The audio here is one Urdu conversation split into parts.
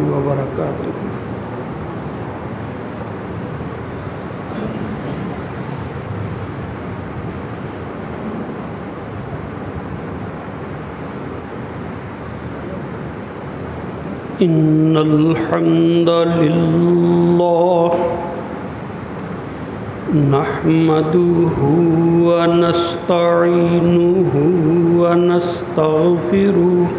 وبرکاتہ۔ ان الحمد للہ نحمده ونستعینه ونستغفره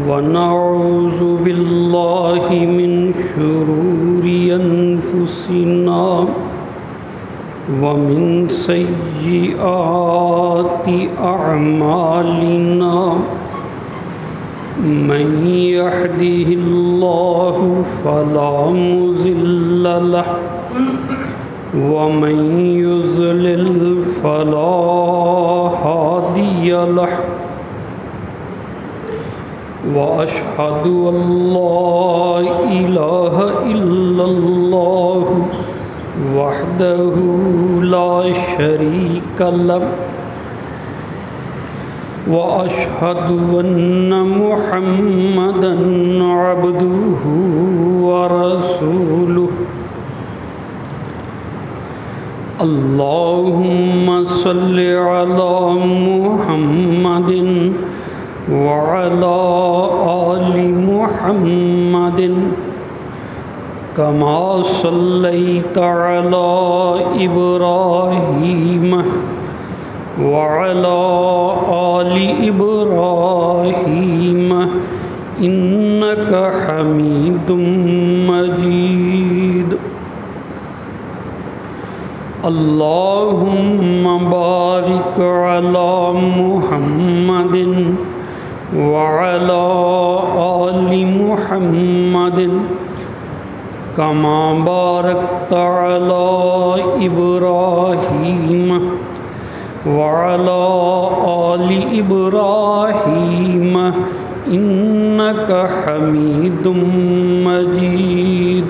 ونعوذ باللہ من شرور انفسنا ومن سیئات اعمالنا من يهده الله فلا مضل له ومن يضلل فلا هادي له وأشهد أن لا إله إلا الله وحده لا شريك له وأشهد أن محمدًا عبده ورسوله اللهم صل على محمد وعلى آل محمد كما صليت على إبراهيم وعلى آل إبراهيم إنك حميد مجيد اللهم بارك على محمد وعلى آل محمد كما باركت على إبراهيم وعلى آل إبراهيم إنك حميد مجيد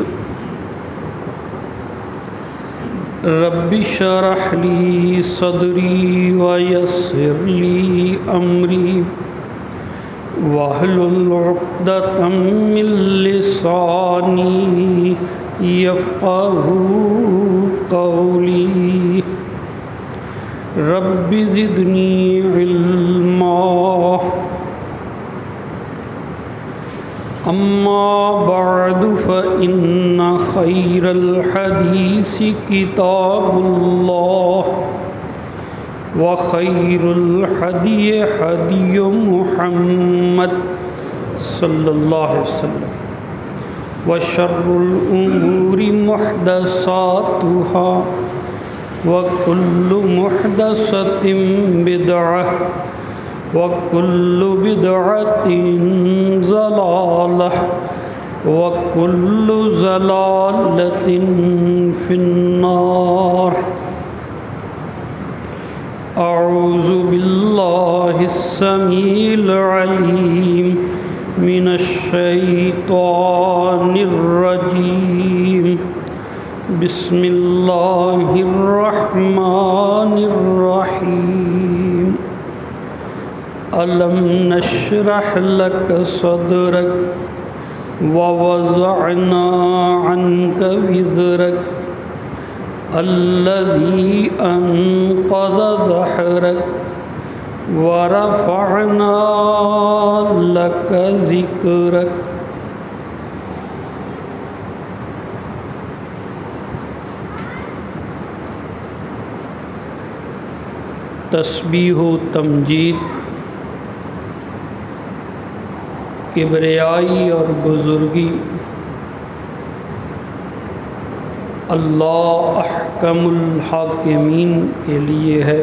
رب اشرح لي صدري ويسر لي أمري واحلل عقدة من لساني يفقهوا قولي رب زدني علما أما بعد فإن خير الحديث كتاب الله وخير الهدي هدي محمد صلى الله عليه وسلم وشر الأمور محدثاتها وكل محدثة بدعة وكل بدعة ضلالة وكل ضلالة في النار أعوذ بالله السميع العليم من الشيطان الرجيم بسم الله الرحمن الرحيم ألم نشرح لك صدرك ووضعنا عنك وزرك الذي أنقض ظهرك ورفعنا لك ذكرك تسبیح و تمجید کبریائی اور بزرگی اللہ احکم الحاکمین کے لیے ہے۔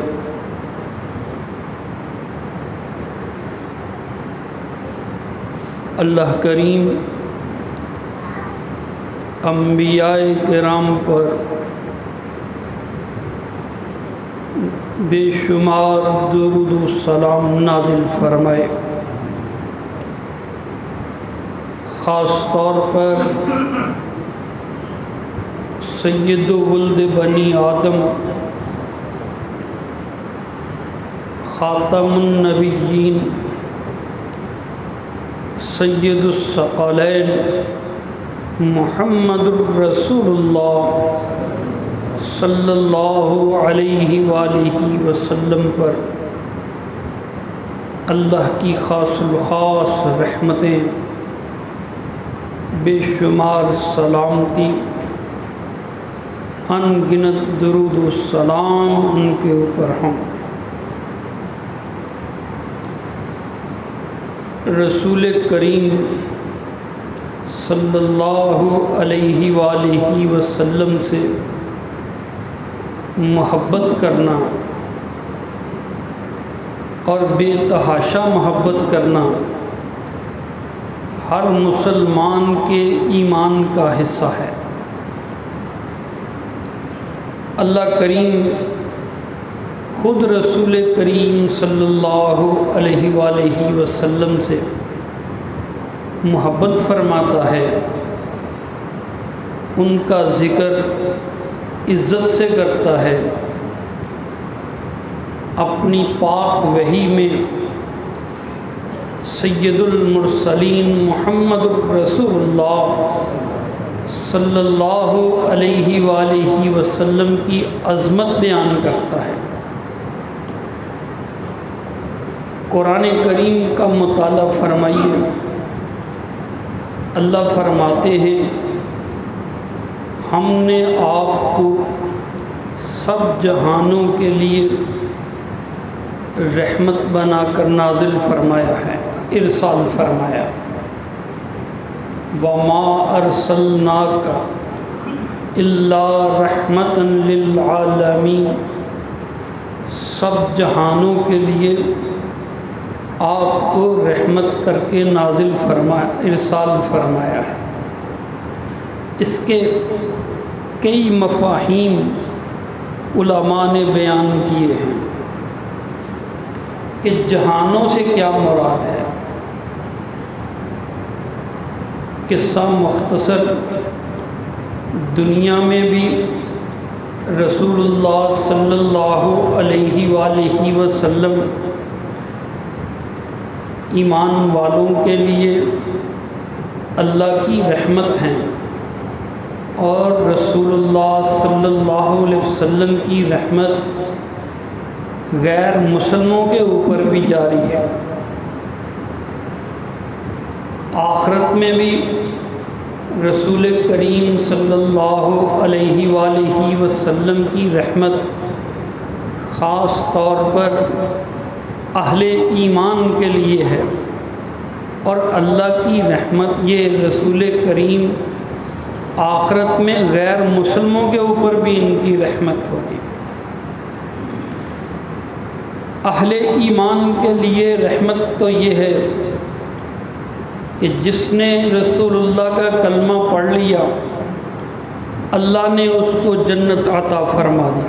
اللہ کریم انبیاء کرام پر بے شمار درود و سلام نازل فرمائے، خاص طور پر سید ولد بنی آدم خاتم النبیین سید الثقلین محمد الرسول اللہ صلی اللہ علیہ وآلہ وسلم پر اللہ کی خاص الخاص رحمتیں، بے شمار سلامتی، ان گنت درود و سلام ان کے اوپر ہوں۔ رسول کریم صلی اللہ علیہ وآلہ وسلم سے محبت کرنا اور بے تحاشا محبت کرنا ہر مسلمان کے ایمان کا حصہ ہے۔ اللہ کریم خود رسول کریم صلی اللہ علیہ وآلہ وسلم سے محبت فرماتا ہے، ان کا ذکر عزت سے کرتا ہے، اپنی پاک وحی میں سید المرسلین محمد رسول اللہ صلی اللہ علیہ وآلہ وسلم کی عظمت بیان کرتا ہے۔ قرآن کریم کا مطالعہ فرمائیے، اللہ فرماتے ہیں ہم نے آپ کو سب جہانوں کے لیے رحمت بنا کر نازل فرمایا ہے، ارسال فرمایا۔ وَمَا أَرْسَلْنَاكَ إِلَّا رَحْمَةً لِلْعَالَمِينَ، سب جہانوں کے لیے آپ کو رحمت کر کے نازل فرمایا، ارسال فرمایا ہے۔ اس کے کئی مفاہیم علماء نے بیان کیے ہیں کہ جہانوں سے کیا مراد ہے۔ قصہ مختصر، دنیا میں بھی رسول اللہ صلی اللہ علیہ وآلہ وسلم ایمان والوں کے لیے اللہ کی رحمت ہیں، اور رسول اللہ صلی اللہ علیہ وسلم کی رحمت غیر مسلموں کے اوپر بھی جاری ہے۔ آخرت میں بھی رسول کریم صلی اللہ علیہ وآلہ وسلم کی رحمت خاص طور پر اہل ایمان کے لیے ہے، اور اللہ کی رحمت یہ رسول کریم آخرت میں غیر مسلموں کے اوپر بھی ان کی رحمت ہوگی۔ اہل ایمان کے لیے رحمت تو یہ ہے کہ جس نے رسول اللہ کا کلمہ پڑھ لیا، اللہ نے اس کو جنت عطا فرما دی،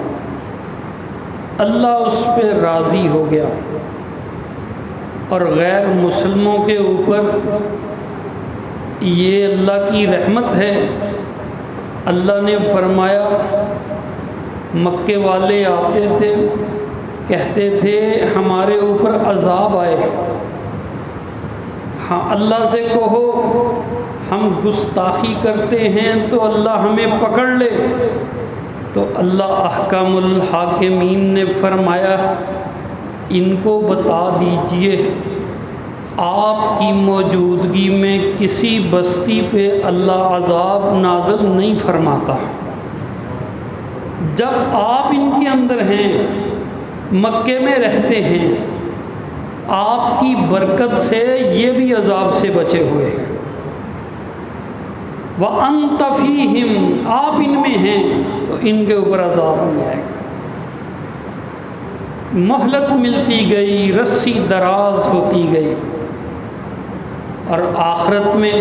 اللہ اس پہ راضی ہو گیا۔ اور غیر مسلموں کے اوپر یہ اللہ کی رحمت ہے۔ اللہ نے فرمایا، مکے والے آتے تھے کہتے تھے ہمارے اوپر عذاب آئے، ہاں اللہ سے کہو ہم گستاخی کرتے ہیں تو اللہ ہمیں پکڑ لے، تو اللہ احکم الحاکمین نے فرمایا ان کو بتا دیجئے آپ کی موجودگی میں کسی بستی پہ اللہ عذاب نازل نہیں فرماتا، جب آپ ان کے اندر ہیں، مکے میں رہتے ہیں، آپ کی برکت سے یہ بھی عذاب سے بچے ہوئے ہیں۔ وَأَنْتَ فِيهِمْ، آپ ان میں ہیں تو ان کے اوپر عذاب نہیں آئے گا۔ مہلت ملتی گئی، رسی دراز ہوتی گئی، اور آخرت میں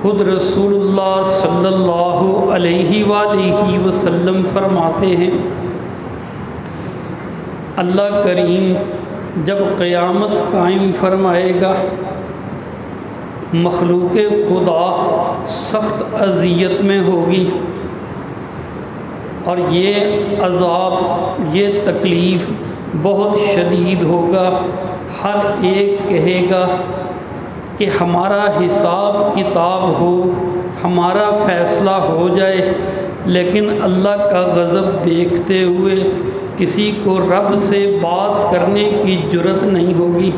خود رسول اللہ صلی اللہ علیہ وآلہ وسلم فرماتے ہیں، اللہ کریم جب قیامت قائم فرمائے گا، مخلوق خدا سخت اذیت میں ہوگی، اور یہ عذاب، یہ تکلیف بہت شدید ہوگا۔ ہر ایک کہے گا کہ ہمارا حساب کتاب ہو، ہمارا فیصلہ ہو جائے، لیکن اللہ کا غضب دیکھتے ہوئے کسی کو رب سے بات کرنے کی جرت نہیں ہوگی۔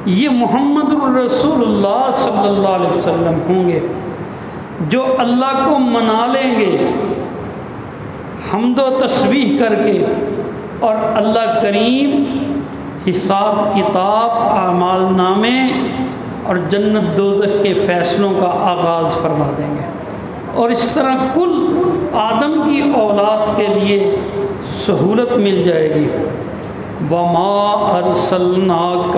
یہ محمد الرسول اللہ صلی اللہ علیہ وسلم ہوں گے جو اللہ کو منا لیں گے حمد و تسبیح کر کے، اور اللہ کریم حساب کتاب، اعمال نامے اور جنت دوزخ کے فیصلوں کا آغاز فرما دیں گے، اور اس طرح کل آدم کی اولاد کے لیے سہولت مل جائے گی۔ وَمَا أَرْسَلْنَاكَ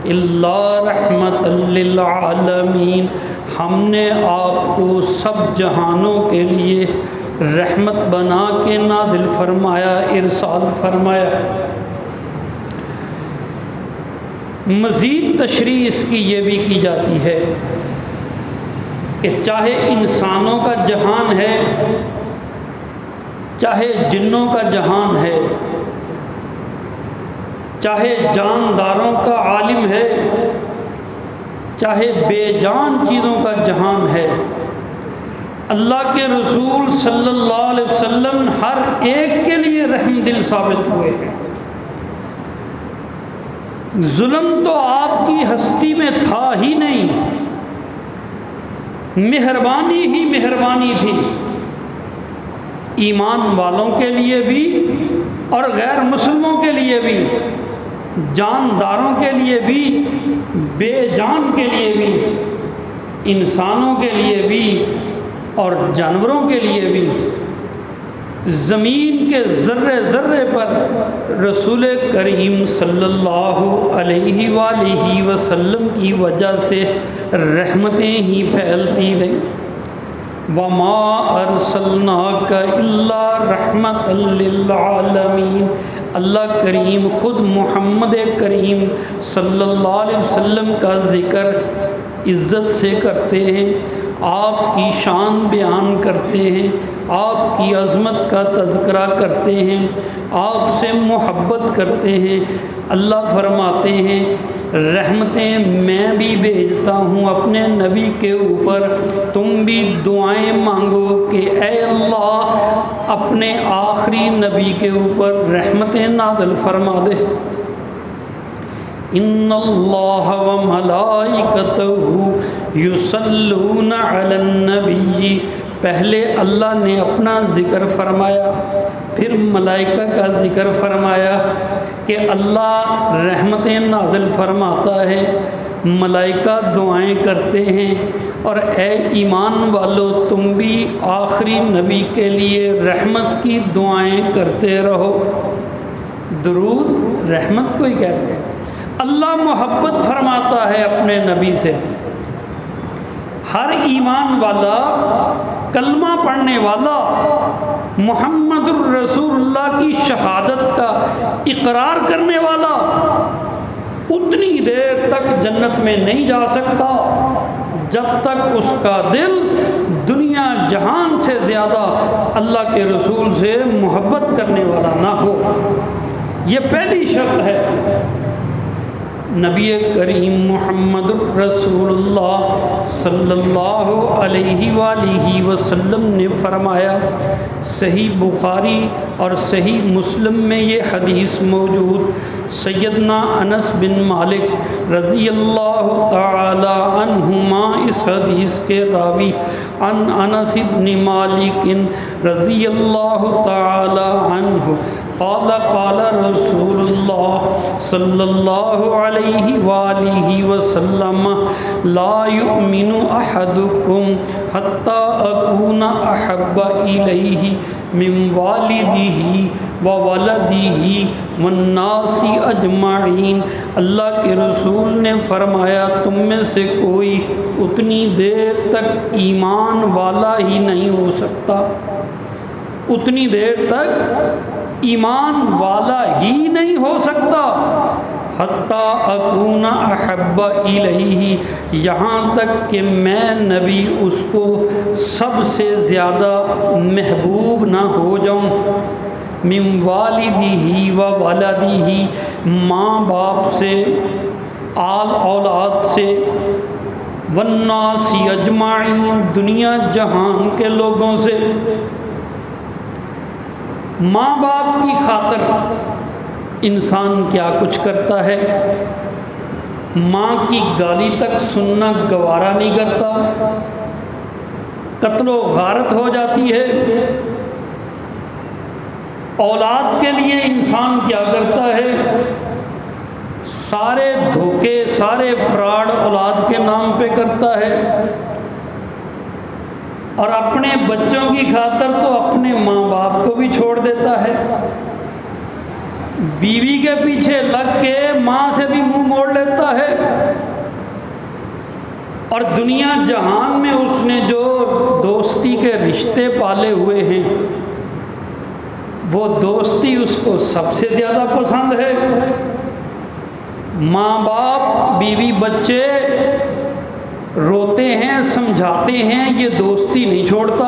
إِلَّا رَحْمَةً لِّلْعَالَمِينَ، ہم نے آپ کو سب جہانوں کے لیے رحمت بنا کے نازل فرمایا، ارسال فرمایا۔ مزید تشریح اس کی یہ بھی کی جاتی ہے کہ چاہے انسانوں کا جہان ہے، چاہے جنوں کا جہان ہے، چاہے جانداروں کا عالم ہے، چاہے بے جان چیزوں کا جہان ہے، اللہ کے رسول صلی اللہ علیہ وسلم ہر ایک کے لیے رحم دل ثابت ہوئے ہیں۔ ظلم تو آپ کی ہستی میں تھا ہی نہیں، مہربانی ہی مہربانی تھی، ایمان والوں کے لیے بھی اور غیر مسلموں کے لیے بھی، جانداروں کے لیے بھی، بے جان کے لیے بھی، انسانوں کے لیے بھی اور جانوروں کے لیے بھی۔ زمین کے ذرے ذرے پر رسول کریم صلی اللہ علیہ وآلہ وسلم کی وجہ سے رحمتیں ہی پھیلتی رہیں۔ وَمَا أَرْسَلْنَاكَ إِلَّا رَحْمَةً لِّلْعَالَمِينَ، اللہ کریم خود محمد کریم صلی اللہ علیہ وسلم کا ذکر عزت سے کرتے ہیں، آپ کی شان بیان کرتے ہیں، آپ کی عظمت کا تذکرہ کرتے ہیں، آپ سے محبت کرتے ہیں۔ اللہ فرماتے ہیں رحمتیں میں بھی بھیجتا ہوں اپنے نبی کے اوپر، تم بھی دعائیں مانگو کہ اے اللہ اپنے آخری نبی کے اوپر رحمتیں نازل فرما دے۔ ان اللہ وملائکتہ یصلون علی النبی، پہلے اللہ نے اپنا ذکر فرمایا، پھر ملائکہ کا ذکر فرمایا کہ اللہ رحمتیں نازل فرماتا ہے، ملائکہ دعائیں کرتے ہیں، اور اے ایمان والو تم بھی آخری نبی کے لیے رحمت کی دعائیں کرتے رہو۔ درود رحمت کو ہی کہتے ہیں۔ اللہ محبت فرماتا ہے اپنے نبی سے، ہر ایمان والا، کلمہ پڑھنے والا، محمد الرسول اللہ کی شہادت کا اقرار کرنے والا اتنی دیر تک جنت میں نہیں جا سکتا جب تک اس کا دل دنیا جہان سے زیادہ اللہ کے رسول سے محبت کرنے والا نہ ہو۔ یہ پہلی شرط ہے۔ نبی کریم محمد رسول اللہ صلی اللہ علیہ وآلہ وسلم نے فرمایا، صحیح بخاری اور صحیح مسلم میں یہ حدیث موجود، سیدنا انس بن مالک رضی اللہ تعالی عنہما اس حدیث کے راوی، عن انس بن مالک رضی اللہ تعالی عنہ قال قال رسول اللہ صلی اللہ علیہ وآلہ وسلم لا یؤمن احدکم حتی اکون احب الیہ من والدہ وولدہ والناس اجمعین۔ اللہ کے رسول نے فرمایا تم میں سے کوئی اتنی دیر تک ایمان والا ہی نہیں ہو سکتا، اتنی دیر تک ایمان والا ہی نہیں ہو سکتا حتی اکون احب الیہ، یہاں تک کہ میں نبی اس کو سب سے زیادہ محبوب نہ ہو جاؤں، من والدہ و ولدہ، ماں باپ سے آل اولاد سے، والناس اجمعین، دنیا جہان کے لوگوں سے۔ ماں باپ کی خاطر انسان کیا کچھ کرتا ہے، ماں کی گالی تک سننا گوارا نہیں کرتا، قتل و غارت ہو جاتی ہے۔ اولاد کے لیے انسان کیا کرتا ہے، سارے دھوکے، سارے فراڈ اولاد کے نام پہ کرتا ہے، اور اپنے بچوں کی خاطر تو اپنے ماں باپ کو بھی چھوڑ دیتا ہے، بیوی کے پیچھے لگ کے ماں سے بھی منہ موڑ لیتا ہے، اور دنیا جہان میں اس نے جو دوستی کے رشتے پالے ہوئے ہیں وہ دوستی اس کو سب سے زیادہ پسند ہے۔ ماں باپ، بیوی، بچے روتے ہیں، سمجھاتے ہیں، یہ دوستی نہیں چھوڑتا،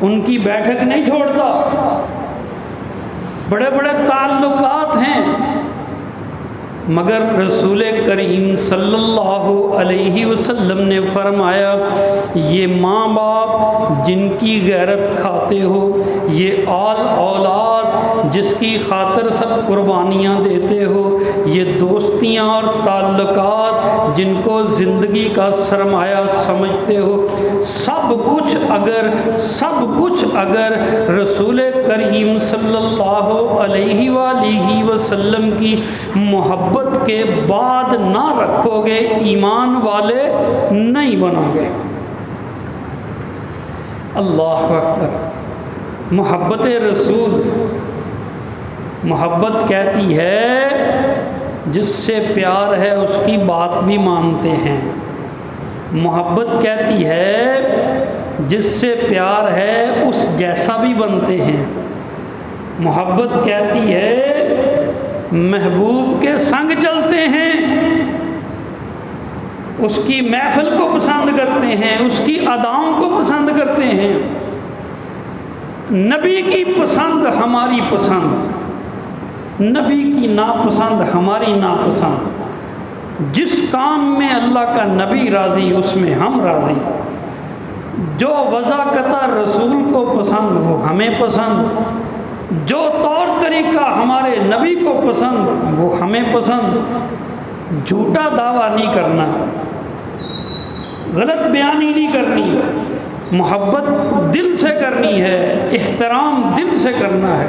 ان کی بیٹھک نہیں چھوڑتا، بڑے بڑے تعلقات ہیں، مگر رسول کریم صلی اللہ علیہ وسلم نے فرمایا یہ ماں باپ جن کی غیرت کھاتے ہو، یہ آل اولاد جس کی خاطر سب قربانیاں دیتے ہو، یہ دوستیاں اور تعلقات جن کو زندگی کا سرمایہ سمجھتے ہو، سب کچھ اگر رسول کریم صلی اللہ علیہ وآلہ وسلم کی محبت کے بعد نہ رکھو گے، ایمان والے نہیں بنو گے۔ اللہ اکبر۔ محبت رسول، محبت کہتی ہے جس سے پیار ہے اس کی بات بھی مانتے ہیں، محبت کہتی ہے جس سے پیار ہے اس جیسا بھی بنتے ہیں، محبت کہتی ہے محبوب کے سنگ چلتے ہیں، اس کی محفل کو پسند کرتے ہیں، اس کی اداؤں کو پسند کرتے ہیں۔ نبی کی پسند ہماری پسند، نبی کی ناپسند ہماری ناپسند۔ جس کام میں اللہ کا نبی راضی اس میں ہم راضی، جو وضاقتہ رسول کو پسند وہ ہمیں پسند، جو طور طریقہ ہمارے نبی کو پسند وہ ہمیں پسند۔ جھوٹا دعویٰ نہیں کرنا، غلط بیانی نہیں کرنی، محبت دل سے کرنی ہے، احترام دل سے کرنا ہے۔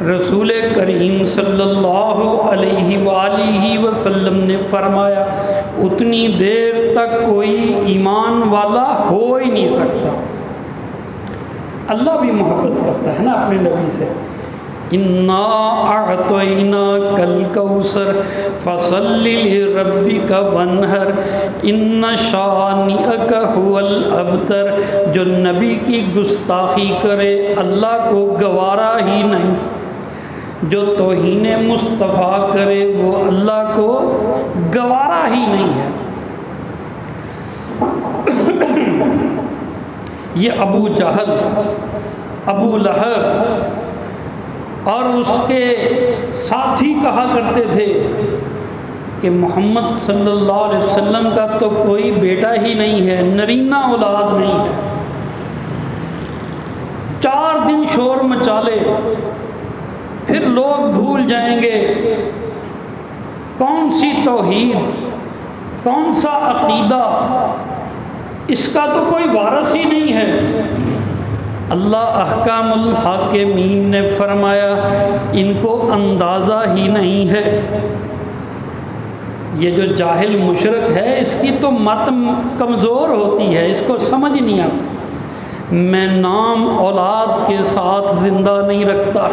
رسول کریم صلی اللہ علیہ وآلہ وسلم نے فرمایا اتنی دیر تک کوئی ایمان والا ہو ہی نہیں سکتا۔ اللہ بھی محبت کرتا ہے نا اپنے نبی سے۔ اِنَّا أَعْطَيْنَاكَ الْكَوْثَرَ فَصَلِّ لِرَبِّكَ وَانْحَرْ إِنَّ شَانِئَكَ هُوَ الْأَبْتَرُ۔ جو نبی کی گستاخی کرے اللہ کو گوارا ہی نہیں، جو توہین مصطفیٰ کرے وہ اللہ کو گوارا ہی نہیں ہے۔ یہ ابو جہل، ابو لہب اور اس کے ساتھی کہا کرتے تھے کہ محمد صلی اللہ علیہ وسلم کا تو کوئی بیٹا ہی نہیں ہے، نرینہ اولاد نہیں ہے۔ 4 دن شور مچالے پھر لوگ بھول جائیں گے کون سی توحید، کون سا عقیدہ، اس کا تو کوئی وارث ہی نہیں ہے۔ اللہ احکام الحاکمین نے فرمایا ان کو اندازہ ہی نہیں ہے۔ یہ جو جاہل مشرک ہے اس کی تو مت کمزور ہوتی ہے، اس کو سمجھ نہیں آتا۔ میں نام اولاد کے ساتھ زندہ نہیں رکھتا،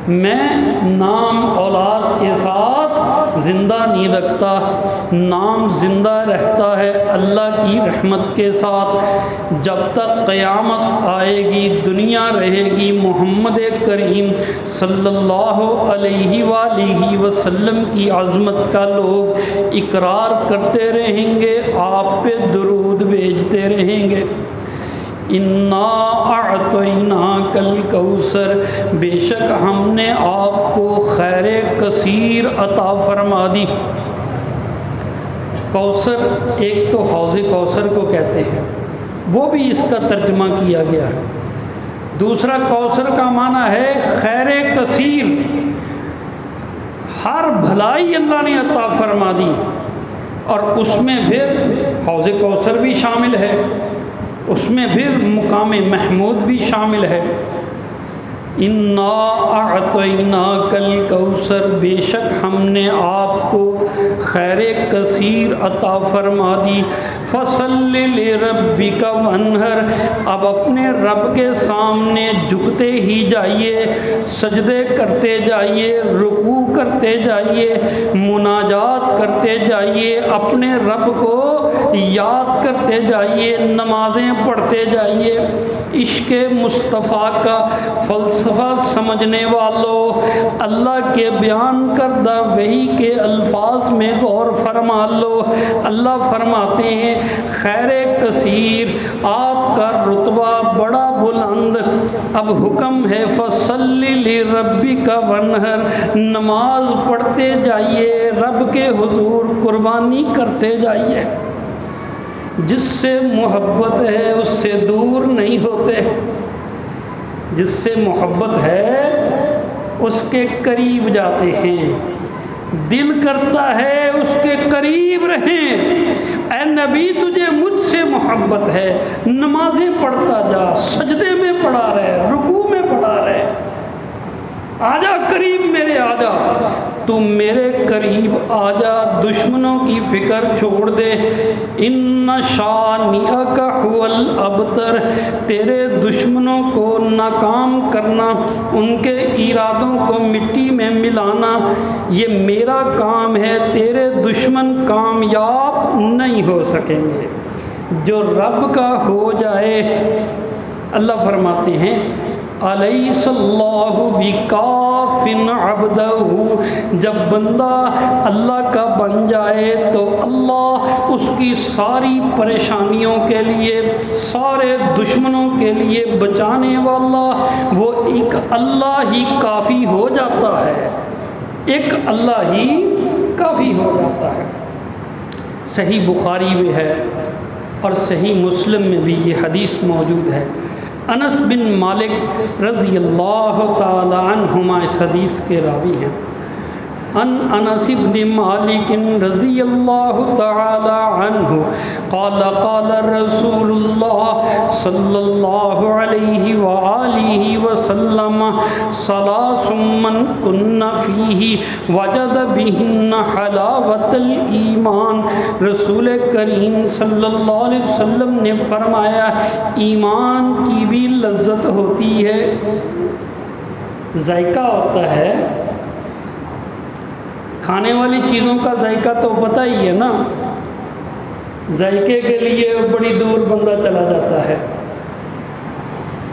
میں نام اولاد کے ساتھ زندہ نہیں رکھتا، نام زندہ رہتا ہے اللہ کی رحمت کے ساتھ۔ جب تک قیامت آئے گی، دنیا رہے گی، محمد کریم صلی اللہ علیہ وآلہ وسلم کی عظمت کا لوگ اقرار کرتے رہیں گے، آپ پہ درود بھیجتے رہیں گے۔ اِنَّا أَعْطَيْنَاكَ الکوثر، بے شک ہم نے آپ کو خیر کثیر عطا فرما دی۔ کوثر ایک تو حوض کوثر کو کہتے ہیں، وہ بھی اس کا ترجمہ کیا گیا ہے۔ دوسرا کوثر کا معنی ہے خیر کثیر، ہر بھلائی اللہ نے عطا فرما دی، اور اس میں پھر حوض کوثر بھی شامل ہے، اس میں پھر مقام محمود بھی شامل ہے۔ انا اعطیناک الکوثر، بے شک ہم نے آپ کو خیر کثیر عطا فرما دی۔ فصل لربک وانحر، اب اپنے رب کے سامنے جھکتے ہی جائیے، سجدے کرتے جائیے، رکوع کرتے جائیے، مناجات کرتے جائیے، اپنے رب کو یاد کرتے جائیے، نمازیں پڑھتے جائیے۔ عشق مصطفیٰ کا فلسفہ سمجھنے والوں، اللہ کے بیان کردہ وحی کے الفاظ میں غور فرما لو۔ اللہ فرماتے ہیں خیر کثیر، آپ کا رتبہ بڑا بلند، اب حکم ہے فصل لربک وانحر، نماز پڑھتے جائیے، رب کے حضور قربانی کرتے جائیے۔ جس سے محبت ہے اس سے دور نہیں ہوتے، جس سے محبت ہے اس کے قریب جاتے ہیں، دل کرتا ہے اس کے قریب رہیں۔ اے نبی تجھے مجھ سے محبت ہے، نمازیں پڑھتا جا، سجدے میں پڑھا رہے، رکوع میں پڑھا رہے، آجا قریب میرے آجا، تو میرے قریب آجا، دشمنوں کی فکر چھوڑ دے۔ ان شانئک هو الابتر، تیرے دشمنوں کو ناکام کرنا، ان کے ارادوں کو مٹی میں ملانا، یہ میرا کام ہے، تیرے دشمن کامیاب نہیں ہو سکیں گے۔ جو رب کا ہو جائے، اللہ فرماتے ہیں الیس اللہ بکاف عبدہ، جب بندہ اللہ کا بن جائے تو اللہ اس کی ساری پریشانیوں کے لیے، سارے دشمنوں کے لیے بچانے والا، وہ ایک اللہ ہی کافی ہو جاتا ہے، ایک اللہ ہی کافی ہو جاتا ہے۔ صحیح بخاری میں ہے اور صحیح مسلم میں بھی یہ حدیث موجود ہے۔ انس بن مالک رضی اللہ تعالی عنہما اس حدیث کے راوی ہیں۔ ان انس بن مالک رضی اللہ تعالی عنہ قال قال رسول اللہ صلی اللہ علیہ وآلہ وسلم ثلاث من کن فیہ وجد بہن حلاوت الایمان، رسول کریم صلی اللہ علیہ وسلم نے فرمایا ایمان کی بھی لذت ہوتی ہے، ذائقہ ہوتا ہے، کھانے والی چیزوں کا ذائقہ تو پتہ ہی ہے نا، ذائقے کے لیے بڑی دور بندہ چلا جاتا ہے،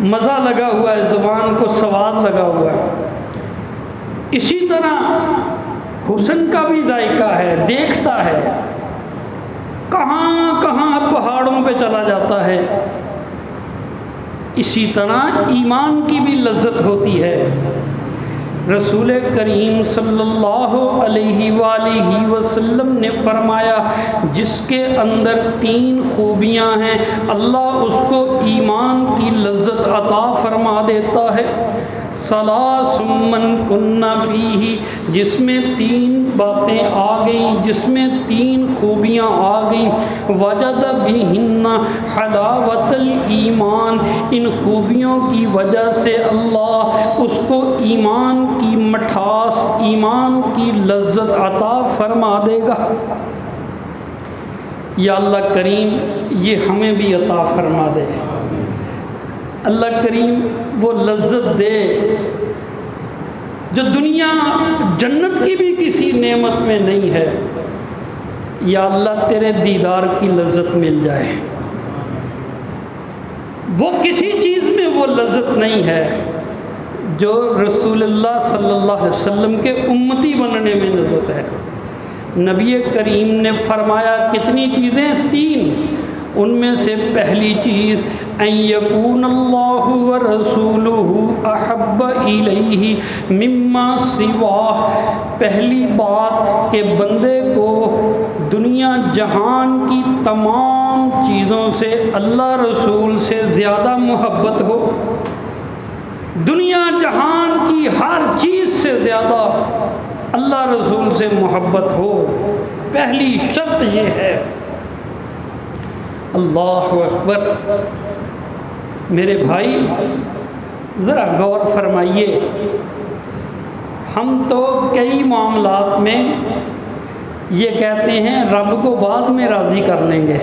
مزہ لگا ہوا ہے، زبان کو سواد لگا ہوا ہے۔ اسی طرح حسن کا بھی ذائقہ ہے، دیکھتا ہے، کہاں کہاں پہاڑوں پہ چلا جاتا ہے۔ اسی طرح ایمان کی بھی لذت ہوتی ہے۔ رسول کریم صلی اللہ علیہ وآلہ وسلم نے فرمایا جس کے اندر 3 خوبیاں ہیں اللہ اس کو ایمان کی لذت عطا فرما دیتا ہے۔ ثلاث من کن فیہ، جس میں 3 باتیں آ گئیں، جس میں 3 خوبیاں آ گئیں، وجد بہن حلاوت الایمان، ان خوبیوں کی وجہ سے اللہ اس کو ایمان کی مٹھاس، ایمان کی لذت عطا فرما دے گا۔ یا اللہ کریم یہ ہمیں بھی عطا فرما دے، اللہ کریم وہ لذت دے جو دنیا جنت کی بھی کسی نعمت میں نہیں ہے۔ یا اللہ تیرے دیدار کی لذت مل جائے، وہ کسی چیز میں وہ لذت نہیں ہے جو رسول اللہ صلی اللہ علیہ وسلم کے امتی بننے میں لذت ہے۔ نبی کریم نے فرمایا کتنی چیزیں؟ 3، ان میں سے پہلی چیز ان یکون اللہ ورسولہ احب الیہ مما سواہ، پہلی بات کہ بندے کو دنیا جہان کی تمام چیزوں سے اللہ رسول سے زیادہ محبت ہو، دنیا جہان کی ہر چیز سے زیادہ اللہ رسول سے محبت ہو، پہلی شرط یہ ہے۔ اللہ اکبر۔ میرے بھائی ذرا غور فرمائیے، ہم تو کئی معاملات میں یہ کہتے ہیں رب کو بعد میں راضی کر لیں گے،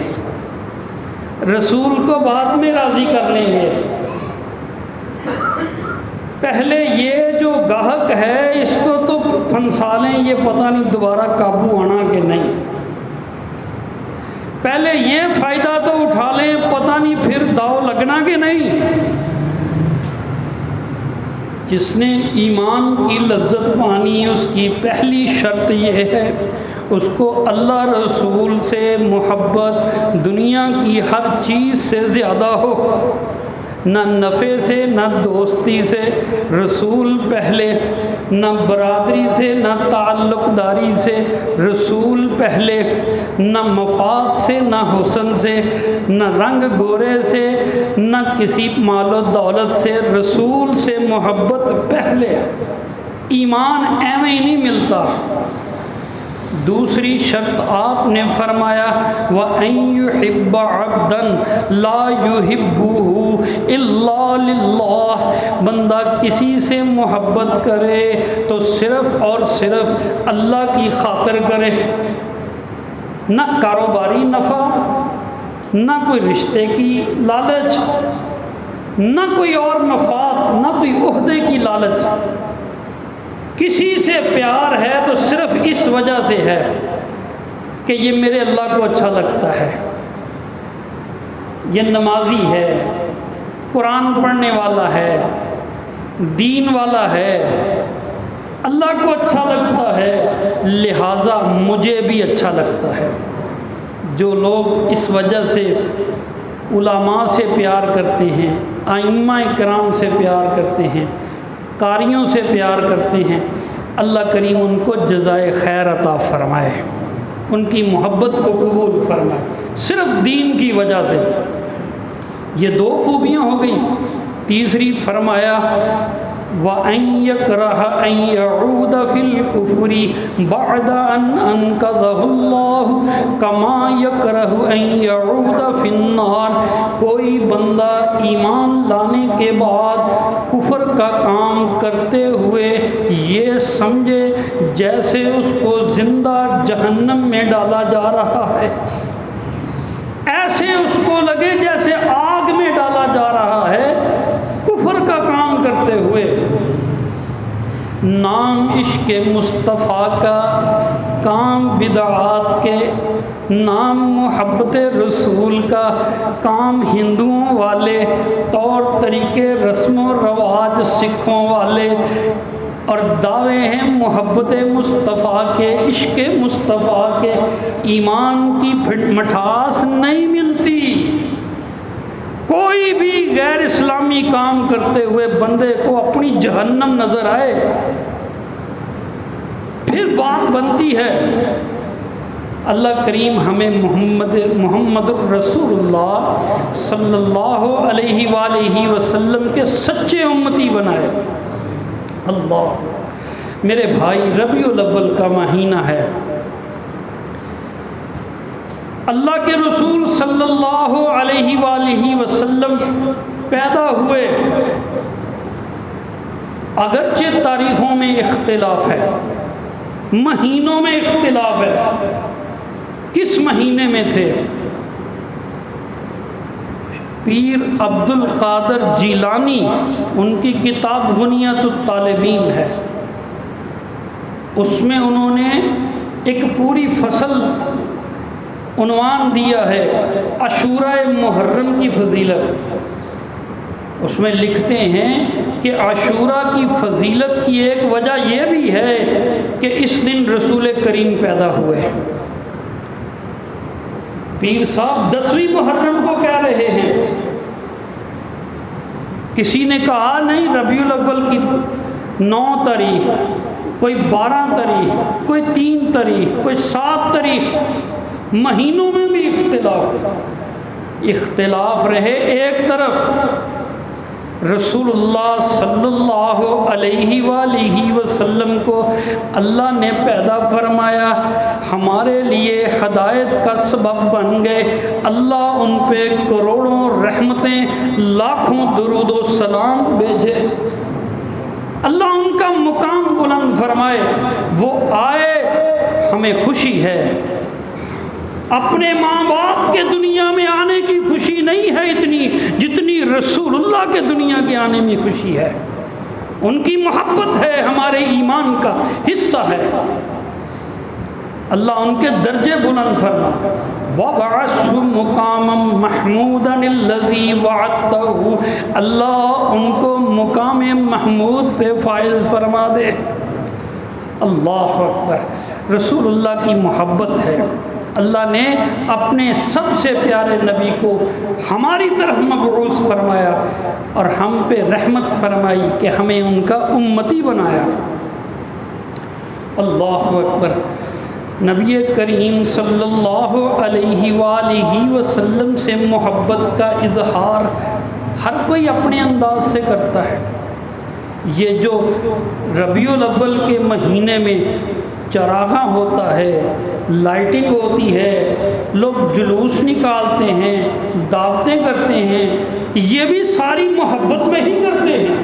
رسول کو بعد میں راضی کر لیں گے، پہلے یہ جو گاہک ہے اس کو تو پھنسا لیں، یہ پتہ نہیں دوبارہ قابو آنا کہ نہیں، پہلے یہ فائدہ تو اٹھا لیں، پتہ نہیں پھر داؤ لگنا کہ نہیں۔ جس نے ایمان کی لذت پانی اس کی پہلی شرط یہ ہے اس کو اللہ رسول سے محبت دنیا کی ہر چیز سے زیادہ ہو، نہ نفع سے نہ دوستی سے، رسول پہلے، نہ برادری سے نہ تعلق داری سے، رسول پہلے، نہ مفاد سے نہ حسن سے، نہ رنگ گورے سے نہ کسی مال و دولت سے، رسول سے محبت پہلے۔ ایمان ایویں ہی نہیں ملتا۔ دوسری شرط آپ نے فرمایا وَأَن يُحِبَّ عَبْدًا لَا يُحِبُّهُ إِلَّا لِلَّهِ، بندہ کسی سے محبت کرے تو صرف اور صرف اللہ کی خاطر کرے، نہ کاروباری نفع، نہ کوئی رشتے کی لالچ، نہ کوئی اور مفاد، نہ کوئی عہدے کی لالچ، کسی سے پیار ہے تو صرف اس وجہ سے ہے کہ یہ میرے اللہ کو اچھا لگتا ہے، یہ نمازی ہے، قرآن پڑھنے والا ہے، دین والا ہے، اللہ کو اچھا لگتا ہے، لہٰذا مجھے بھی اچھا لگتا ہے۔ جو لوگ اس وجہ سے علماء سے پیار کرتے ہیں، ائمہ کرام سے پیار کرتے ہیں، قاریوں سے پیار کرتے ہیں، اللہ کریم ان کو جزائے خیر عطا فرمائے، ان کی محبت کو قبول فرمائے، صرف دین کی وجہ سے۔ یہ دو خوبیاں ہو گئیں۔ تیسری فرمایا وَأَن يَكْرَهَ أَن يَعُودَ فِي الْكُفْرِ بَعْدَ أَنْ أَنْقَذَهُ اللَّهُ كَمَا يَكْرَهُ أَن يَعُودَ فِي النَّارِ، کوئی بندہ ایمان لانے کے بعد کفر کا کام کرتے ہوئے یہ سمجھے جیسے اس کو زندہ جہنم میں ڈالا جا رہا ہے، ایسے اس کو لگے جیسے آگ میں ڈالا جا رہا ہے کفر کا کام کرتے ہوئے۔ نام عشق مصطفیٰ کا، کام بدعات کے، نام محبت رسول کا، کام ہندوؤں والے، طور طریقے رسم و رواج سکھوں والے، اور دعوے ہیں محبت مصطفیٰ کے، عشق مصطفیٰ کے۔ ایمان کی مٹھاس نہیں ملتی۔ کوئی بھی غیر اسلامی کام کرتے ہوئے بندے کو اپنی جہنم نظر آئے پھر بات بنتی ہے۔ اللہ کریم ہمیں محمد الرسول اللہ صلی اللہ علیہ وآلہ وسلم کے سچے امتی بنائے۔ اللہ میرے بھائی، ربیع الاول کا مہینہ ہے، اللہ کے رسول صلی اللہ علیہ وآلہ وسلم پیدا ہوئے، اگرچہ تاریخوں میں اختلاف ہے، مہینوں میں اختلاف ہے، کس مہینے میں تھے؟ پیر عبد القادر جیلانی، ان کی کتاب غنیۃ الطالبین ہے، اس میں انہوں نے ایک پوری فصل عنوان دیا ہے عاشورہ محرم کی فضیلت۔ اس میں لکھتے ہیں کہ عاشورہ کی فضیلت کی ایک وجہ یہ بھی ہے کہ اس دن رسول کریم پیدا ہوئے۔ پیر صاحب 10ویں محرم کو کہہ رہے ہیں، کسی نے کہا نہیں ربیع الاول کی 9 تاریخ، کوئی 12 تاریخ، کوئی 3 تاریخ، کوئی 7 تاریخ، مہینوں میں بھی اختلاف رہے ایک طرف۔ رسول اللہ صلی اللہ علیہ وآلہ وسلم کو اللہ نے پیدا فرمایا، ہمارے لیے ہدایت کا سبب بن گئے، اللہ ان پہ کروڑوں رحمتیں، لاکھوں درود و سلام بھیجے، اللہ ان کا مقام بلند فرمائے، وہ آئے، ہمیں خوشی ہے۔ اپنے ماں باپ کے دنیا میں آنے کی خوشی نہیں ہے اتنی جتنی رسول اللہ کے دنیا کے آنے میں خوشی ہے، ان کی محبت ہے، ہمارے ایمان کا حصہ ہے، اللہ ان کے درجے بلند فرما۔ وَبَعَثْهُ مُقَامًا مَحْمُودًا الَّذِي وَعَدتَّهُ، اللہ ان کو مقام محمود پہ فائز فرما دے۔ اللہ اکبر، رسول اللہ کی محبت ہے، اللہ نے اپنے سب سے پیارے نبی کو ہماری طرف مبعوث فرمایا اور ہم پہ رحمت فرمائی کہ ہمیں ان کا امتی بنایا۔ اللہ اکبر، نبی کریم صلی اللہ علیہ وآلہ وسلم سے محبت کا اظہار ہر کوئی اپنے انداز سے کرتا ہے۔ یہ جو ربیع الاول کے مہینے میں چراغاں ہوتا ہے، لائٹنگ ہوتی ہے، لوگ جلوس نکالتے ہیں، دعوتیں کرتے ہیں، یہ بھی ساری محبت میں ہی کرتے ہیں۔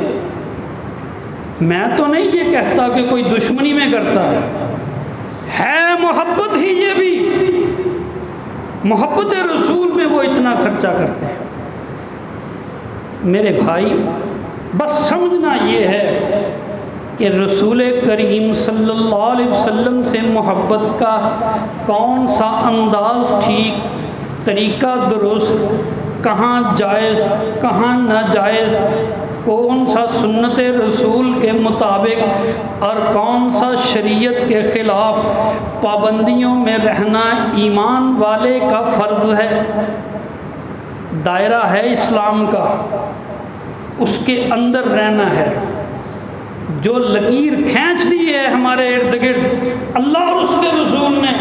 میں تو نہیں یہ کہتا کہ کوئی دشمنی میں کرتا ہے محبت ہی، یہ بھی محبت رسول میں وہ اتنا خرچہ کرتے ہیں۔ میرے بھائی، بس سمجھنا یہ ہے کہ رسول کریم صلی اللہ علیہ وسلم سے محبت کا کون سا انداز ٹھیک، طریقہ درست، کہاں جائز کہاں ناجائز، کون سا سنت رسول کے مطابق اور کون سا شریعت کے خلاف، پابندیوں میں رہنا ایمان والے کا فرض ہے، دائرہ ہے اسلام کا، اس کے اندر رہنا ہے۔ جو لکیر کھینچ دی ہے ہمارے ارد گرد اللہ اور اس کے رسول نے،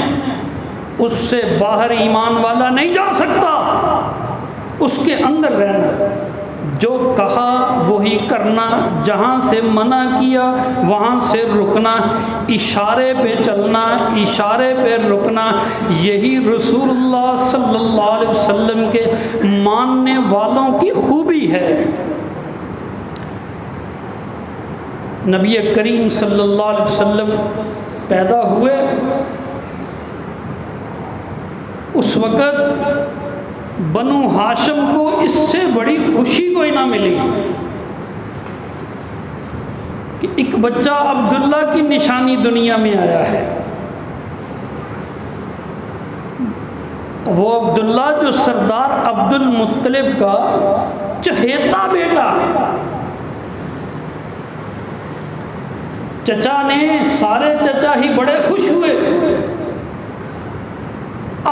اس سے باہر ایمان والا نہیں جا سکتا، اس کے اندر رہنا، جو کہا وہی کرنا، جہاں سے منع کیا وہاں سے رکنا، اشارے پہ چلنا، اشارے پہ رکنا، یہی رسول اللہ صلی اللہ علیہ وسلم کے ماننے والوں کی خوبی ہے۔ نبی کریم صلی اللہ علیہ وسلم پیدا ہوئے، اس وقت بنو ہاشم کو اس سے بڑی خوشی کوئی نہ ملی کہ ایک بچہ عبداللہ کی نشانی دنیا میں آیا ہے۔ وہ عبداللہ جو سردار عبد المطلب کا چہیتا بیٹا، چچا نے، سارے چچا ہی بڑے خوش ہوئے،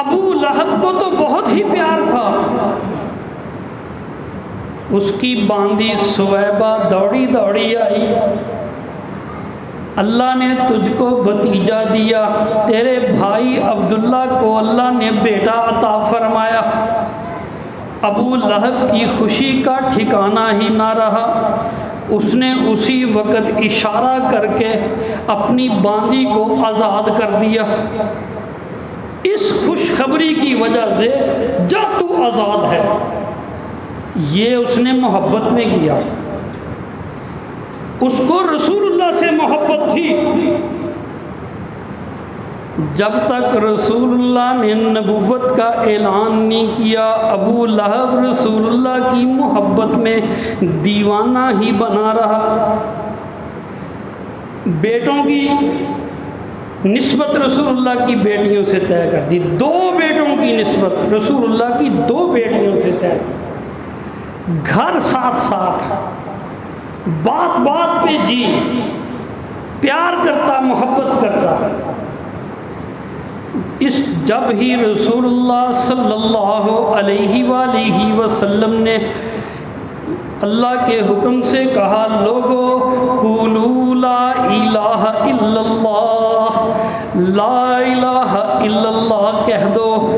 ابو لہب کو تو بہت ہی پیار تھا، اس کی باندی سویبہ دوڑی دوڑی آئی، اللہ نے تجھ کو بھتیجا دیا، تیرے بھائی عبداللہ کو اللہ نے بیٹا عطا فرمایا۔ ابو لہب کی خوشی کا ٹھکانہ ہی نہ رہا، اس نے اسی وقت اشارہ کر کے اپنی باندی کو آزاد کر دیا۔ اس خوشخبری کی وجہ سے جا تو آزاد ہے، یہ اس نے محبت میں کیا، اس کو رسول اللہ سے محبت تھی۔ جب تک رسول اللہ نے نبوت کا اعلان نہیں کیا، ابو لہب رسول اللہ کی محبت میں دیوانہ ہی بنا رہا۔ بیٹوں کی نسبت رسول اللہ کی بیٹیوں سے طے کر دی، 2 بیٹوں کی نسبت رسول اللہ کی 2 بیٹیوں سے طے کی، گھر ساتھ ساتھ، بات بات پہ جی، پیار کرتا، محبت کرتا۔ جب ہی رسول اللہ صلی اللہ علیہ وآلہ وسلم نے اللہ کے حکم سے کہا لوگو قولوا لا الہ الا اللہ، لا الہ الا اللہ کہہ دو،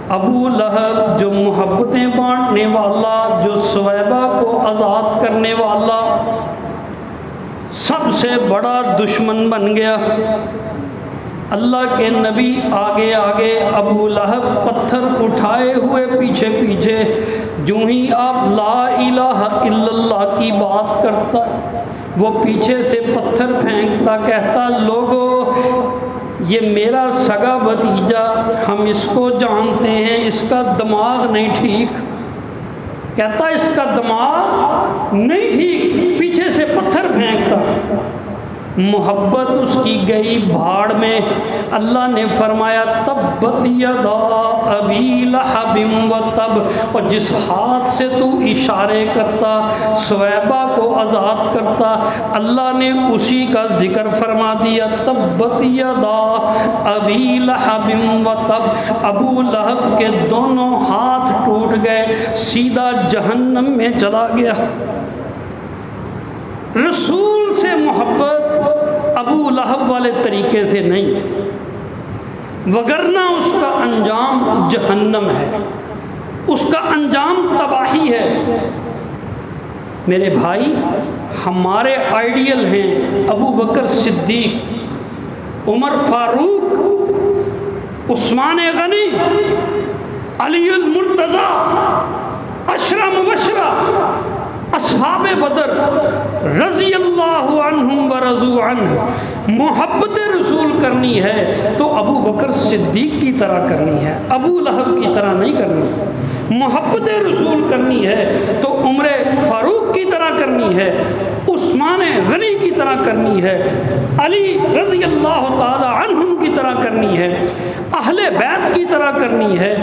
ابو لہب جو محبتیں بانٹنے والا، جو سویبہ کو آزاد کرنے والا، سب سے بڑا دشمن بن گیا۔ اللہ کے نبی آگے آگے، ابو لہب پتھر اٹھائے ہوئے پیچھے پیچھے، جو ہی آپ لا الہ الا اللہ کی بات کرتا وہ پیچھے سے پتھر پھینکتا، کہتا لوگو یہ میرا سگا بھتیجا، ہم اس کو جانتے ہیں، اس کا دماغ نہیں ٹھیک، کہتا اس کا دماغ نہیں ٹھیک، پیچھے سے پتھر پھینکتا۔ محبت اس کی گئی بھاڑ میں۔ اللہ نے فرمایا تبت یدا ابی لہب وتب، اور جس ہاتھ سے تو اشارے کرتا سویبہ کو آزاد کرتا، اللہ نے اسی کا ذکر فرما دیا، تبت یدا ابی لہب وتب، ابو لہب کے دونوں ہاتھ ٹوٹ گئے، سیدھا جہنم میں چلا گیا۔ رسول سے محبت ابو لہب والے طریقے سے نہیں، وگرنہ اس کا انجام جہنم ہے، اس کا انجام تباہی ہے۔ میرے بھائی، ہمارے آئیڈیل ہیں ابو بکر صدیق، عمر فاروق، عثمان غنی، علی المرتضی، عشرہ مبشرہ، اصحاب بدر رضی اللہ عنہم ورضوا عنہ۔ محبت رسول کرنی ہے تو ابو بکر صدیق کی طرح کرنی ہے، ابو لہب کی طرح نہیں کرنی۔ محبت رسول کرنی ہے تو عمر فاروق کی طرح کرنی ہے، عثمان غنی کی طرح کرنی ہے، علی رضی اللہ تعالی عنہم کی طرح کرنی ہے، اہل بیت کی طرح کرنی ہے،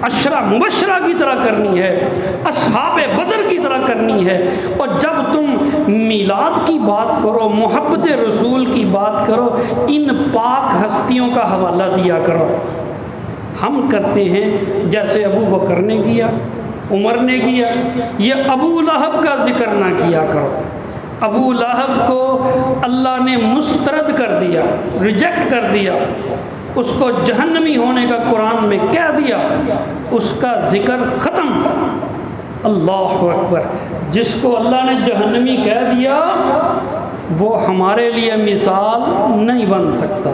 عشرہ مبشرہ کی طرح کرنی ہے، اصحاب بدر کی طرح کرنی ہے۔ اور جب تم میلاد کی بات کرو، محبت رسول کی بات کرو، ان پاک ہستیوں کا حوالہ دیا کرو۔ ہم کرتے ہیں جیسے ابو بکر نے کیا، عمر نے کیا، یہ ابو لہب کا ذکر نہ کیا کرو۔ ابو لہب کو اللہ نے مسترد کر دیا، ریجیکٹ کر دیا، اس کو جہنمی ہونے کا قرآن میں کہہ دیا، اس کا ذکر ختم۔ اللہ اکبر، جس کو اللہ نے جہنمی کہہ دیا وہ ہمارے لیے مثال نہیں بن سکتا،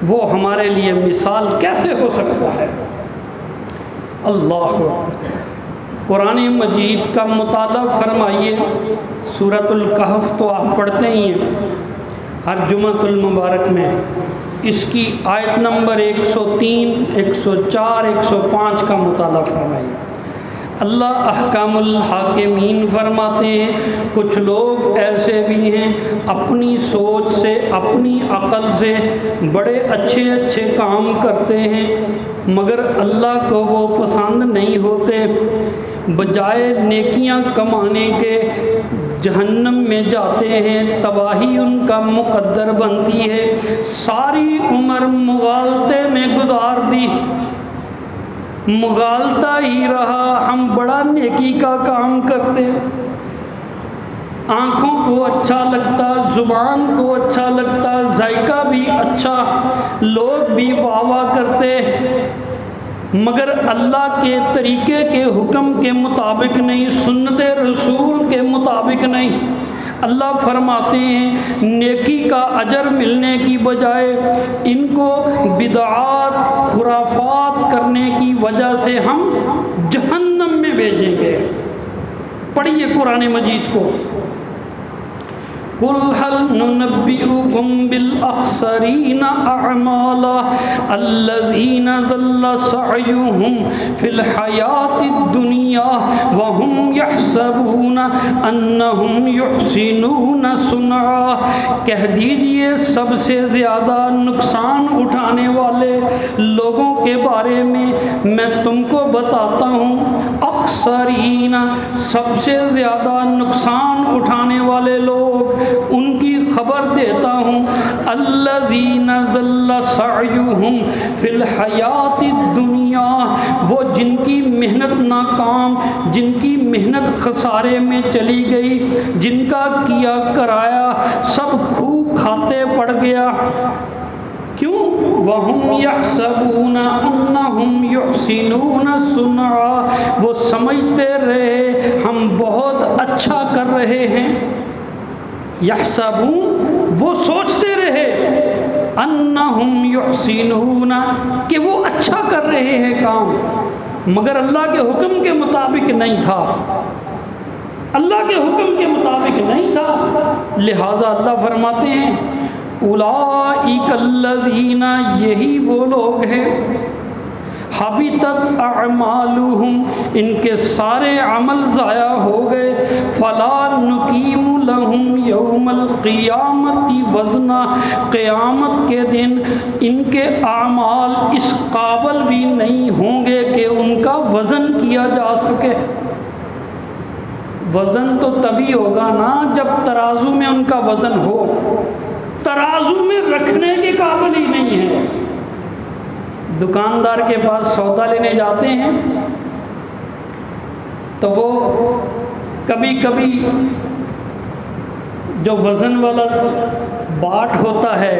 وہ ہمارے لیے مثال کیسے ہو سکتا ہے؟ اللہ اکبر۔ قرآن مجید کا مطالعہ فرمائیے، سورۃ الکہف تو آپ پڑھتے ہی ہیں ہر جمعۃ المبارک میں، اس کی آیت نمبر 103، 104، 105 کا مطالعہ فرمائیے۔ اللہ احکام الحاکمین فرماتے ہیں کچھ لوگ ایسے بھی ہیں اپنی سوچ سے، اپنی عقل سے بڑے اچھے اچھے کام کرتے ہیں، مگر اللہ کو وہ پسند نہیں ہوتے، بجائے نیکیاں کمانے کے جہنم میں جاتے ہیں، تباہی ان کا مقدر بنتی ہے، ساری عمر مغالطے میں گزار دی، مغالطہ ہی رہا، ہم بڑا نیکی کا کام کرتے، آنکھوں کو اچھا لگتا، زبان کو اچھا لگتا، ذائقہ بھی اچھا، لوگ بھی واہ واہ کرتے، مگر اللہ کے طریقے کے حکم کے مطابق نہیں، سنت رسول کے مطابق نہیں۔ اللہ فرماتے ہیں نیکی کا اجر ملنے کی بجائے ان کو بدعات، خرافات کرنے کی وجہ سے ہم جہنم میں بھیجیں گے۔ پڑھیے قرآن مجید کو، قُلْ هَلْ نُنَبِّئُكُمْ بِالْأَخْسَرِينَ أَعْمَالًا الَّذِينَ ضَلَّ سَعْيُهُمْ فِي الْحَيَاةِ الدُّنْيَا وَهُمْ يَحْسَبُونَ أَنَّهُمْ يُحْسِنُونَ صُنْعًا۔ کہہ دیجئے سب سے زیادہ نقصان اٹھانے والے لوگوں کے بارے میں تم کو بتاتا ہوں، اخسرین، سب سے زیادہ نقصان اٹھانے والے لوگ، ان کی خبر دیتا ہوں الذین ضل سعیہم فی الحیات الدنیا، وہ جن کی محنت ناکام، جن کی محنت خسارے میں چلی گئی، جن کا کیا کرایا سب کھو کھاتے پڑ گیا۔ کیوں؟ وَهُمْ يَحْسَبُونَ أَنَّهُمْ يُحْسِنُونَ صُنْعًا، وہ سمجھتے رہے ہم بہت اچھا کر رہے ہیں۔ یحسبون، وہ سوچتے رہے، انہم یحسنون، کہ وہ اچھا کر رہے ہیں کام، مگر اللہ کے حکم کے مطابق نہیں تھا، اللہ کے حکم کے مطابق نہیں تھا۔ لہٰذا اللہ فرماتے ہیں اولئک الذین، یہی وہ لوگ ہیں، حبطت اعمالہم، ان کے سارے عمل ضائع ہو گئے، فلا نقیم لہم یوم القیامت وزنا، قیامت کے دن ان کے اعمال اس قابل بھی نہیں ہوں گے کہ ان کا وزن کیا جا سکے۔ وزن تو تبھی ہوگا نا جب ترازو میں ان کا وزن ہو، ترازو میں رکھنے کے قابل ہی نہیں ہے۔ دکاندار کے پاس سودا لینے جاتے ہیں تو وہ کبھی کبھی جو وزن والا باٹ ہوتا ہے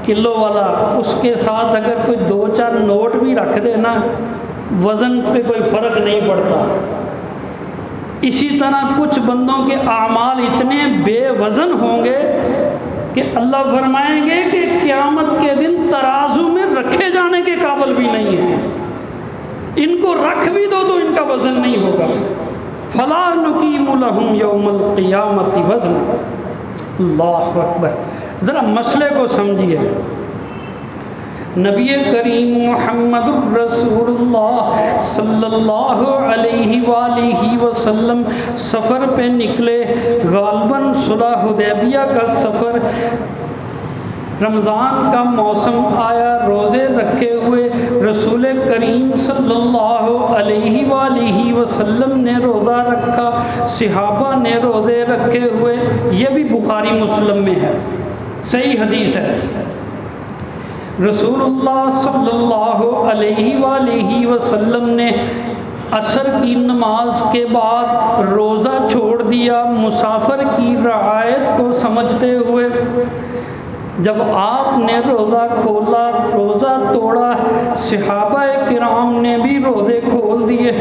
کلو والا، اس کے ساتھ اگر کوئی 2-4 نوٹ بھی رکھ دے نا، وزن پہ کوئی فرق نہیں پڑتا۔ اسی طرح کچھ بندوں کے اعمال اتنے بے وزن ہوں گے کہ اللہ فرمائیں گے کہ قیامت کے دن ترازو میں رکھے جانے کے قابل بھی نہیں ہیں، ان کو رکھ بھی دو تو ان کا وزن نہیں ہوگا۔ فلا نقیم لہم یوم القیامت وزنا۔ اللہ اکبر، ذرا مسئلے کو سمجھیے۔ نبی کریم محمد رسول اللہ صلی اللہ علیہ وآلہ وسلم سفر پہ نکلے، غالباً صلح حدیبیہ کا سفر، رمضان کا موسم آیا، روزے رکھے ہوئے رسول کریم صلی اللہ علیہ وآلہ وسلم نے روزہ رکھا، صحابہ نے روزے رکھے ہوئے۔ یہ بھی بخاری مسلم میں ہے، صحیح حدیث ہے۔ رسول اللہ صلی اللہ علیہ وآلہ وسلم نے عصر کی نماز کے بعد روزہ چھوڑ دیا، مسافر کی رعایت کو سمجھتے ہوئے۔ جب آپ نے روزہ کھولا، روزہ توڑا، صحابہ کرام نے بھی روزے کھول دیے،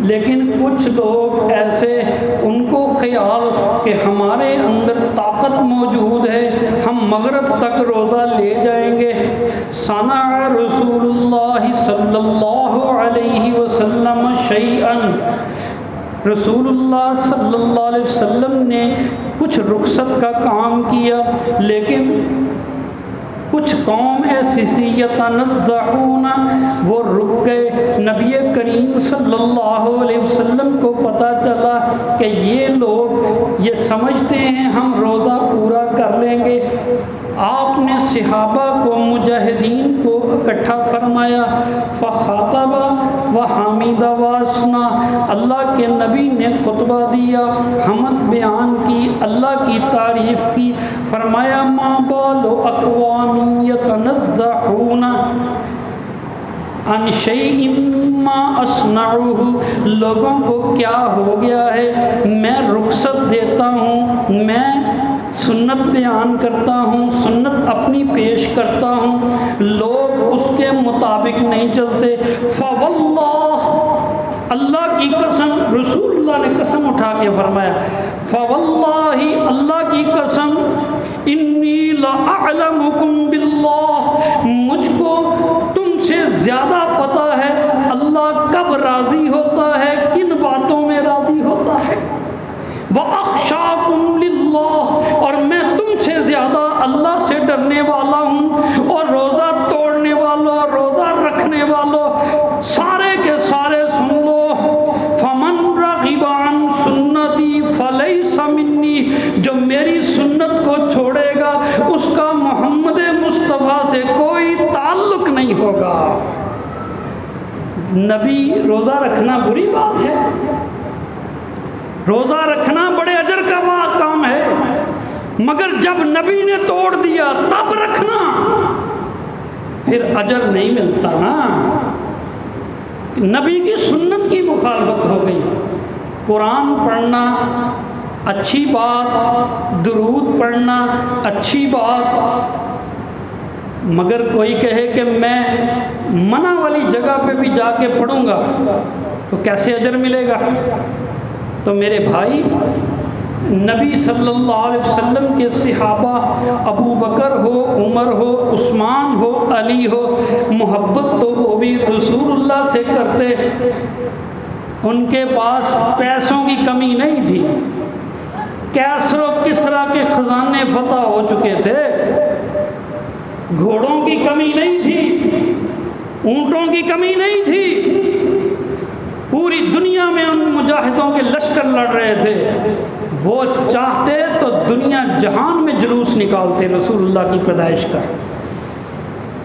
لیکن کچھ لوگ ایسے، ان کو خیال کہ ہمارے اندر طاقت موجود ہے، ہم مغرب تک روزہ لے جائیں گے۔ صنع رسول اللہ صلی اللہ علیہ وسلم شیئا، رسول اللہ صلی اللہ علیہ وسلم نے کچھ رخصت کا کام کیا، لیکن کچھ قوم ایسی سی یتنزعون، وہ رک گئے۔ نبی کریم صلی اللہ علیہ وسلم کو پتہ چلا کہ یہ لوگ یہ سمجھتے ہیں ہم روزہ پورا کر لیں گے۔ آپ نے صحابہ کو، مجاہدین کو اکٹھا فرمایا، فخاطب وحمد واسنا، اللہ کے نبی نے خطبہ دیا، حمد بیان کی، اللہ کی تعریف کی، فرمایا ما بال اقوام یتنزعون عن شیء ما اصنعه، لوگوں کو کیا ہو گیا ہے، میں رخصت دیتا ہوں، میں سنت بیان کرتا ہوں، سنت اپنی پیش کرتا ہوں، لوگ اس کے مطابق نہیں چلتے۔ فواللہ، اللہ کی قسم، رسول اللہ نے قسم اٹھا کے فرمایا، فواللہ، اللہ کی قسم، انی لأعلمکم باللہ، مجھ کو تم سے زیادہ پتہ ہے اللہ کب راضی ہوتا ہے، کن باتوں میں راضی ہوتا ہے۔ وَأَخْشَاكُمْ لِلَّهِ، اور میں تم سے زیادہ اللہ سے ڈرنے والا ہوں۔ اور روزہ توڑنے والوں، روزہ رکھنے والوں، سارے کے سارے سن لو، فَمَنْ رَغِبَ عَنْ سُنَّتِي فَلَيْسَ مِنِّي، جو میری سنت کو چھوڑے گا اس کا محمد مصطفیٰ سے کوئی تعلق نہیں ہوگا۔ نبی، روزہ رکھنا بری بات ہے، روزہ رکھنا بڑے اجر کا کام ہے، مگر جب نبی نے توڑ دیا تب رکھنا، پھر اجر نہیں ملتا نا۔ نبی کی سنت کی مخالفت ہو گئی۔ قرآن پڑھنا اچھی بات، درود پڑھنا اچھی بات، مگر کوئی کہے کہ میں منع والی جگہ پہ بھی جا کے پڑھوں گا تو کیسے اجر ملے گا؟ تو میرے بھائی، نبی صلی اللہ علیہ وسلم کے صحابہ ابو بکر ہو، عمر ہو، عثمان ہو، علی ہو، محبت تو وہ بھی رسول اللہ سے کرتے۔ ان کے پاس پیسوں کی کمی نہیں تھی، کیسر و کسریٰ کے خزانے فتح ہو چکے تھے، گھوڑوں کی کمی نہیں تھی، اونٹوں کی کمی نہیں تھی، پوری دنیا میں ان مجاہدوں کے لشکر لڑ رہے تھے۔ وہ چاہتے تو دنیا جہان میں جلوس نکالتے رسول اللہ کی پیدائش کا،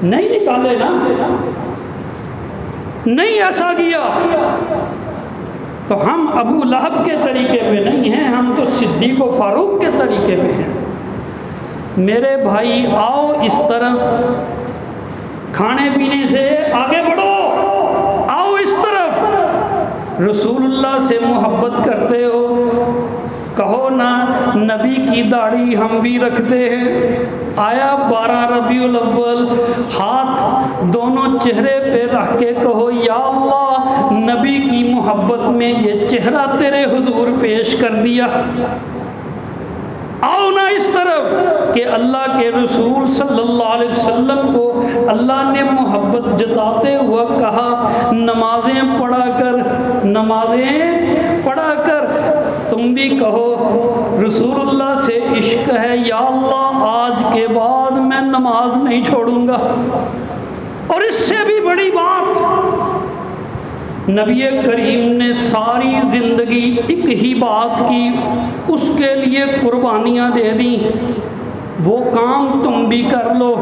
نہیں نکالے نا، نہیں ایسا کیا۔ تو ہم ابو لہب کے طریقے پہ نہیں ہیں، ہم تو صدیق و فاروق کے طریقے پہ ہیں۔ میرے بھائی آؤ اس طرف، کھانے پینے سے آگے بڑھو، آؤ اس طرف۔ رسول اللہ سے محبت کرتے ہو، کہو نا نبی کی داڑھی ہم بھی رکھتے ہیں۔ آیا 12 ربیع الاول، ہاتھ دونوں چہرے پہ رکھ کے کہو یا اللہ، نبی کی محبت میں یہ چہرہ تیرے حضور پیش کر دیا۔ آؤ نا اس طرف کہ اللہ کے رسول صلی اللہ علیہ وسلم کو اللہ نے محبت جتاتے ہوا کہا نمازیں پڑھا کر، نمازیں پڑھا کر۔ تم بھی کہو رسول اللہ سے عشق ہے، یا اللہ آج کے بعد میں نماز نہیں چھوڑوں گا۔ اور اس سے بھی بڑی بات، نبی کریم نے ساری زندگی ایک ہی بات کی، اس کے لیے قربانیاں دے دیں۔ وہ کام تم بھی کر لو۔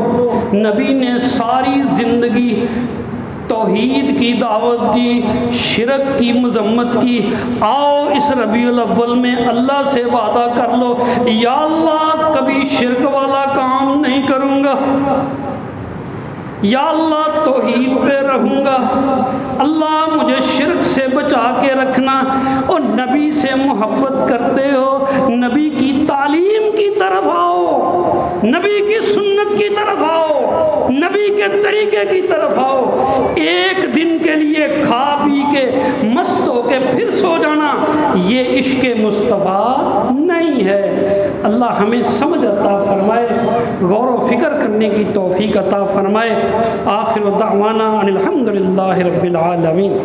نبی نے ساری زندگی توحید کی دعوت دی، شرک کی مذمت کی۔ آؤ اس ربیع الاول میں اللہ سے وعدہ کر لو، یا اللہ کبھی شرک والا کام نہیں کروں گا، یا اللہ توحید پہ رہوں گا، اللہ مجھے شرک سے بچا کے رکھنا۔ اور نبی سے محبت کرتے ہو، نبی کی تعلیم کی طرف آؤ، نبی کی سنت کی طرف آؤ، نبی کے طریقے کی طرف آؤ۔ ایک دن کے لیے کھا پی کے مست ہو کے پھر سو جانا، یہ عشق مصطفیٰ نہیں ہے۔ اللہ ہمیں سمجھ عطا فرمائے، غور و فکر کرنے کی توفیق عطا فرمائے۔ آخر دعوانا ان الحمد للہ رب العالمین۔